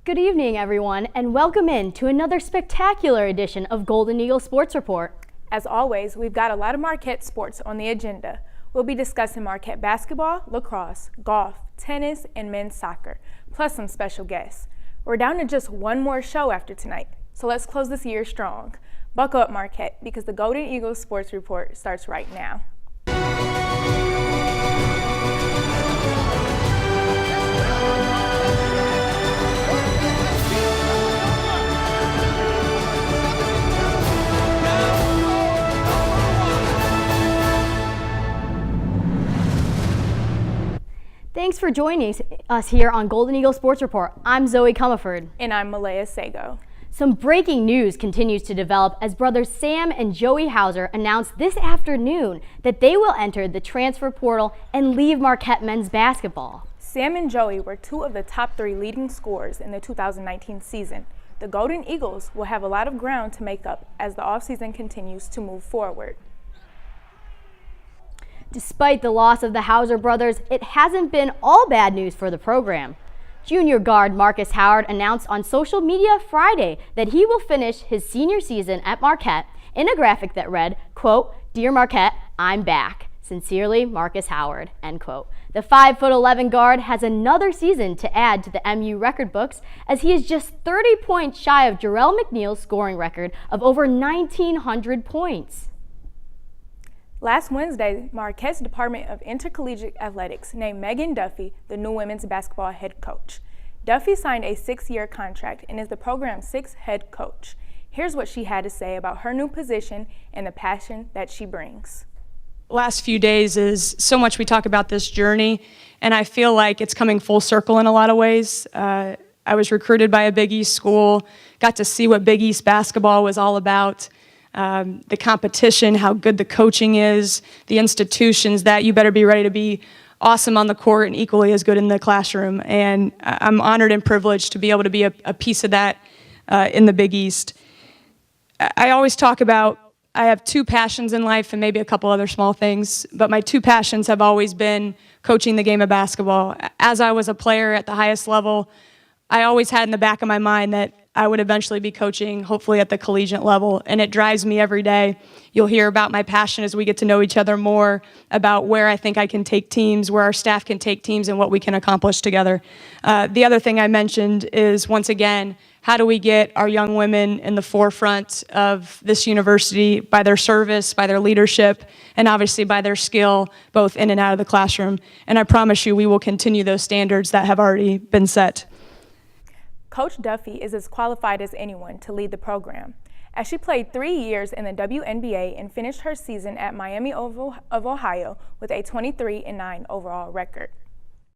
Good evening, everyone, and welcome in to another spectacular edition of Golden Eagle Sports Report. As always, we've got a lot of Marquette sports on the agenda. We'll be discussing Marquette basketball, lacrosse, golf, tennis, and men's soccer, plus some special guests. We're down to just one more show after tonight, so let's close this year strong. Buckle up, Marquette, because the Golden Eagle Sports Report starts right now. Thanks for joining us here on Golden Eagle Sports Report. I'm Zoe Comerford. And I'm M'Laya Sago. Some breaking news continues to develop as brothers Sam and Joey Hauser announced this afternoon that they will enter the transfer portal and leave Marquette men's basketball. Sam and Joey were two of the top 3 leading scorers in the 2019 season. The Golden Eagles will have a lot of ground to make up as the offseason continues to move forward. Despite the loss of the Hauser brothers, it hasn't been all bad news for the program. Junior guard Marcus Howard announced on social media Friday that he will finish his senior season at Marquette in a graphic that read, quote, "Dear Marquette, I'm back. Sincerely, Marcus Howard," end quote. The 5'11" guard has another season to add to the MU record books as he is just 30 points shy of Jarrell McNeil's scoring record of over 1,900 points. Last Wednesday, Marquette's Department of Intercollegiate Athletics named Megan Duffy the new women's basketball head coach. Duffy signed a 6-year contract and is the program's 6th head coach. Here's what she had to say about her new position and the passion that she brings. Last few days is so much we talk about this journey, and I feel like it's coming full circle in a lot of ways. I was recruited by a Big East school, got to see what Big East basketball was all about. The competition, how good the coaching is, the institutions, that you better be ready to be awesome on the court and equally as good in the classroom. And I'm honored and privileged to be able to be a piece of that in the Big East. I always talk about I have 2 passions in life and maybe a couple other small things, but my 2 passions have always been coaching the game of basketball. As I was a player at the highest level, I always had in the back of my mind that I would eventually be coaching, hopefully at the collegiate level, and it drives me every day. You'll hear about my passion as we get to know each other more, about where I think I can take teams, where our staff can take teams, and what we can accomplish together. The other thing I mentioned is, once again, how do we get our young women in the forefront of this university by their service, by their leadership, and obviously by their skill, both in and out of the classroom. And I promise you we will continue those standards that have already been set. Coach Duffy is as qualified as anyone to lead the program, as she played 3 years in the WNBA and finished her season at Miami of Ohio with a 23-9 overall record.